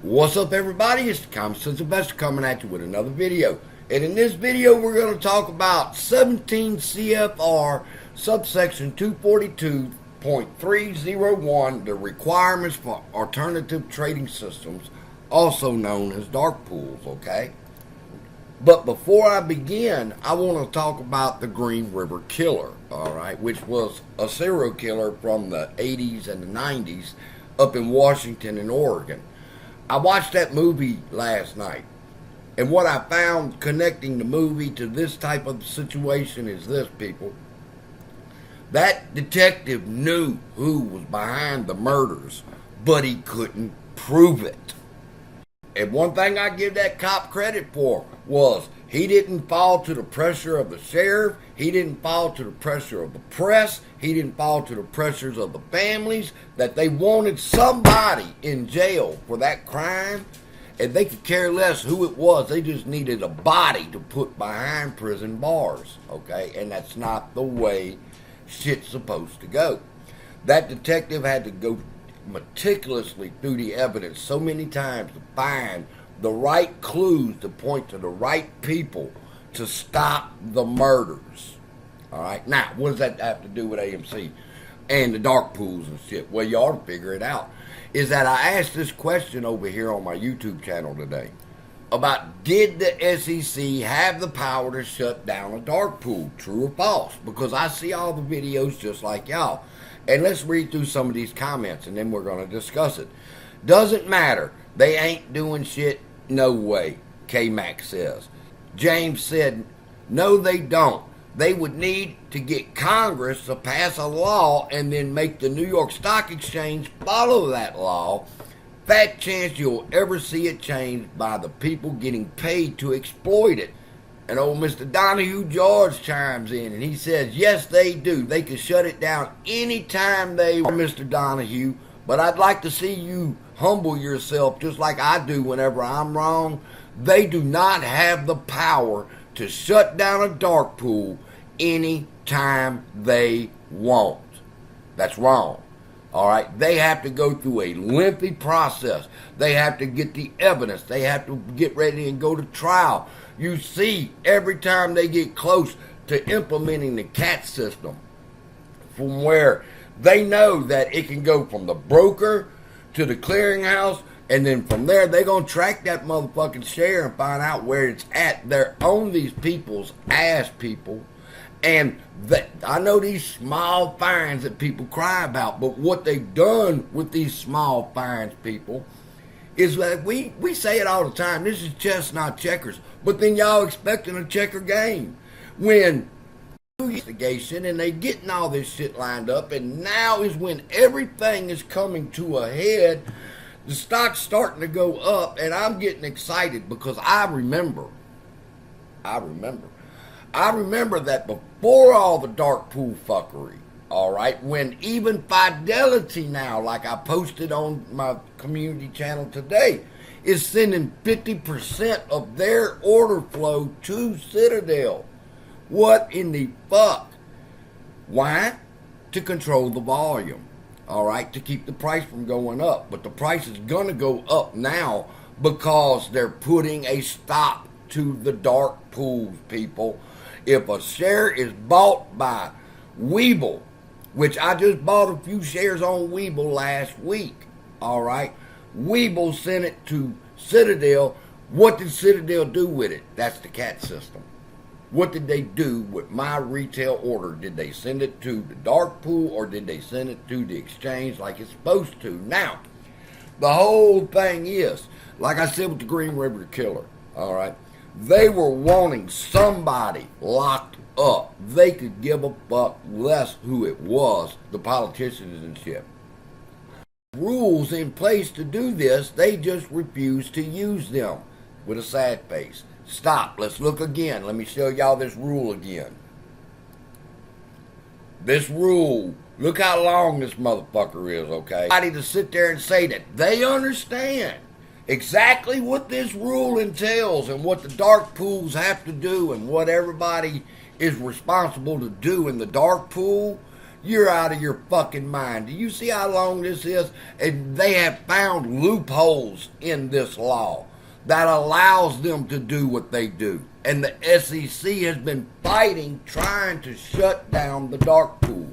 What's up, everybody? It's the Common Sense Investor coming at you with another video. And in this video, we're going to talk about 17 CFR subsection 242.301, the requirements for alternative trading systems, also known as dark pools, okay? But before I begin, I want to talk about the Green River Killer, all right, which was a serial killer from the 80s and the 90s up in Washington and Oregon. I watched that movie last night, and what I found connecting the movie to this type of situation is this, people. That detective knew who was behind the murders, but he couldn't prove it. And one thing I give that cop credit for was he didn't fall to the pressure of the sheriff. He didn't fall to the pressure of the press. He didn't fall to the pressures of the families that they wanted somebody in jail for that crime. And they could care less who it was. They just needed a body to put behind prison bars. Okay? And that's not the way shit's supposed to go. That detective had to go meticulously through the evidence so many times to find the right clues to point to the right people to stop the murders. All right, now what does that have to do with AMC and the dark pools and shit? Well, you ought to figure it out. Is that I asked this question over here on my YouTube channel today about, did the SEC have the power to shut down a dark pool, true or false? Because I see all the videos just like y'all. And let's read through some of these comments, and then we're going to discuss it. Doesn't matter. They ain't doing shit. No way, K-Mac says. James said, no, they don't. They would need to get Congress to pass a law and then make the New York Stock Exchange follow that law. Fat chance you'll ever see it changed by the people getting paid to exploit it. And old Mr. Donahue George chimes in and he says, yes, they do. They can shut it down anytime they want, Mr. Donahue. But I'd like to see you humble yourself just like I do whenever I'm wrong. They do not have the power to shut down a dark pool anytime they want. That's wrong. All right, they have to go through a lengthy process. They have to get the evidence. They have to get ready and go to trial. You see, every time they get close to implementing the CAT system, from where they know that it can go from the broker to the clearinghouse, and then from there, they're going to track that motherfucking share and find out where it's at. They're on these people's ass, people. And I know these small fines that people cry about, but what they've done with these small fines, people, is that we say it all the time, this is chess, not checkers. But then y'all expecting a checker game. When investigation and they getting all this shit lined up, and now is when everything is coming to a head. The stock's starting to go up, and I'm getting excited because I remember that before all the dark pool fuckery, all right, when even Fidelity now, like I posted on my community channel today, is sending 50% of their order flow to Citadel. What in the fuck? Why? To control the volume, all right, to keep the price from going up. But the price is going to go up now because they're putting a stop to the dark pools, people. If a share is bought by Webull, which I just bought a few shares on Webull last week, all right, Webull sent it to Citadel. What did Citadel do with it? That's the CAT system. What did they do with my retail order? Did they send it to the dark pool or did they send it to the exchange like it's supposed to? Now, the whole thing is, like I said with the Green River Killer, all right, they were wanting somebody locked up. They could give a fuck less who it was, the politicians and shit. Rules in place to do this, they just refuse to use them with a sad face. Stop. Let's look again. Let me show y'all this rule again. This rule, look how long this motherfucker is, okay? Somebody to sit there and say that they understand exactly what this rule entails and what the dark pools have to do and what everybody is responsible to do in the dark pool. you're out of your fucking mind. Do you see how long this is? And they have found loopholes in this law that allows them to do what they do. And the SEC has been fighting, trying to shut down the dark pools.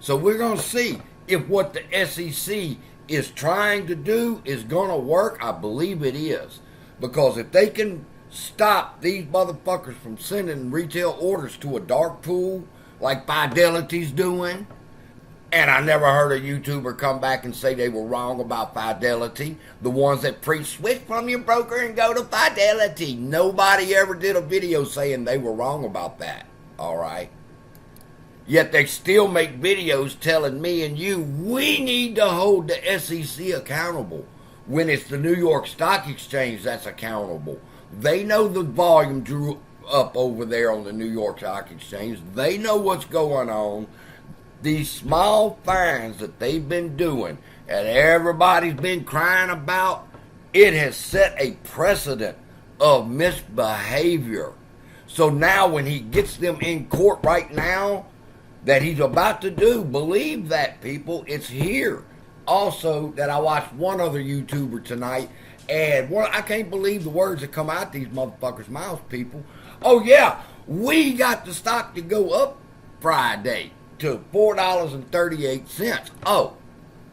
So we're going to see if what the SEC is trying to do is going to work. I believe it is. Because if they can stop these motherfuckers from sending retail orders to a dark pool like Fidelity's doing, and I never heard a YouTuber come back and say they were wrong about Fidelity. The ones that preach switch from your broker and go to Fidelity. Nobody ever did a video saying they were wrong about that. All right. Yet they still make videos telling me and you we need to hold the SEC accountable when it's the New York Stock Exchange that's accountable. They know the volume drew up over there on the New York Stock Exchange. They know what's going on. These small fines that they've been doing and everybody's been crying about, it has set a precedent of misbehavior. So now when he gets them in court right now, that he's about to do, believe that, people, it's here. Also, that I watched one other YouTuber tonight, and I can't believe the words that come out these motherfuckers' mouths, people. Oh yeah, we got the stock to go up Friday to $4.38. Oh,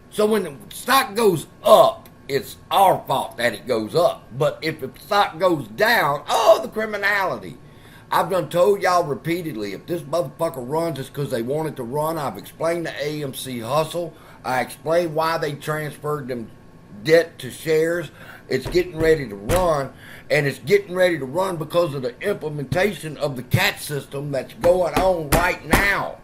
so when the stock goes up, it's our fault that it goes up. But if the stock goes down, oh, the criminality. I've done told y'all repeatedly, if this motherfucker runs, it's because they want it to run. I've explained the AMC hustle. I explained why they transferred them debt to shares. It's getting ready to run, and it's getting ready to run because of the implementation of the CAT system that's going on right now.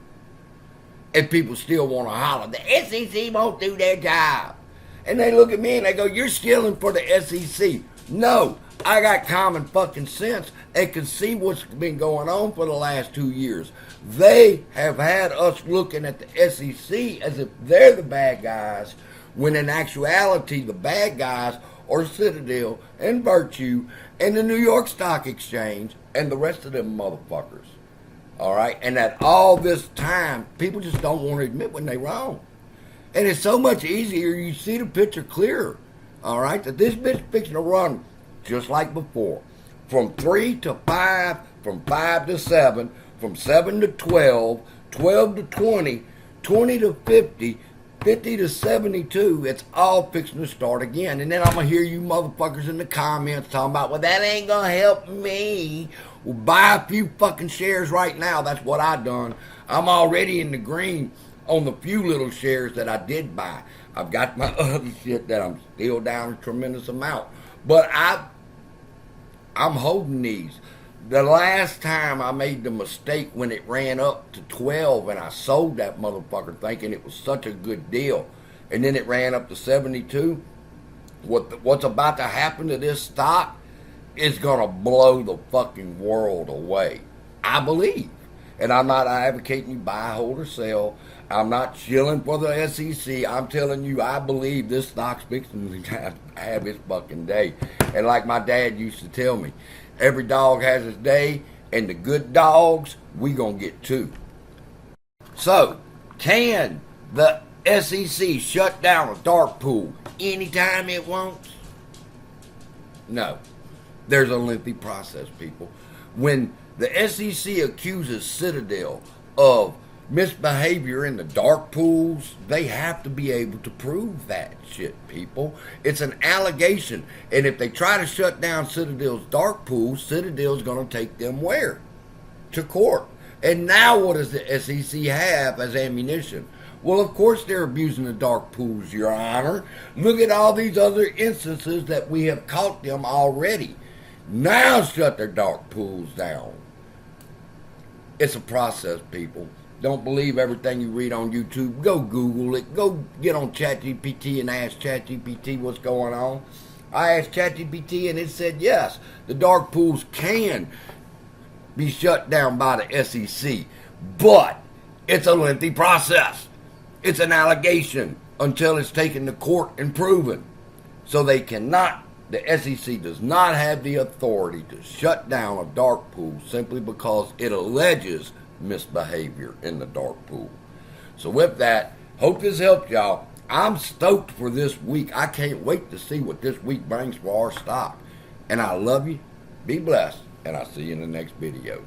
And people still want to holler, the SEC won't do their job. And they look at me and they go, you're stealing for the SEC. No, I got common fucking sense and can see what's been going on for the last 2 years. They have had us looking at the SEC as if they're the bad guys, when in actuality the bad guys are Citadel and Virtue and the New York Stock Exchange and the rest of them motherfuckers. All right? And that all this time, people just don't want to admit when they're wrong. And it's so much easier, you see the picture clearer. All right? That this bitch fixing to run just like before. From 3 to 5, from 5 to 7, from 7 to 12, 12 to 20, 20 to 50, 50 to 72, it's all fixing to start again. And then I'm going to hear you motherfuckers in the comments talking about, well, that ain't going to help me. Well, buy a few fucking shares right now. That's what I done. I'm already in the green on the few little shares that I did buy. I've got my other shit that I'm still down a tremendous amount. But I'm holding these. The last time I made the mistake when it ran up to 12 and I sold that motherfucker thinking it was such a good deal. And then it ran up to 72. What's about to happen to this stock is going to blow the fucking world away. I believe. And I'm not advocating you buy, hold, or sell. I'm not chilling for the SEC. I'm telling you, I believe this stock's fixing to have its fucking day. And like my dad used to tell me, every dog has its day, and the good dogs, we gonna get two. So, can the SEC shut down a dark pool anytime it wants? No. There's a lengthy process, people. When the SEC accuses Citadel of misbehavior in the dark pools, they have to be able to prove that shit, people. It's an allegation. And if they try to shut down Citadel's dark pools, Citadel's going to take them where? To court. And now what does the SEC have as ammunition? Well, of course they're abusing the dark pools, Your Honor. Look at all these other instances that we have caught them already. Now shut their dark pools down. It's a process, people. Don't believe everything you read on YouTube. Go Google it. Go get on ChatGPT and ask ChatGPT what's going on. I asked ChatGPT and it said yes, the dark pools can be shut down by the SEC, but it's a lengthy process. It's an allegation until it's taken to court and proven. So they cannot, the SEC does not have the authority to shut down a dark pool simply because it alleges misbehavior in the dark pool. So with that, hope this helped y'all. I'm stoked for this week. I can't wait to see what this week brings for our stock. And I love you. Be blessed. And I'll see you in the next video.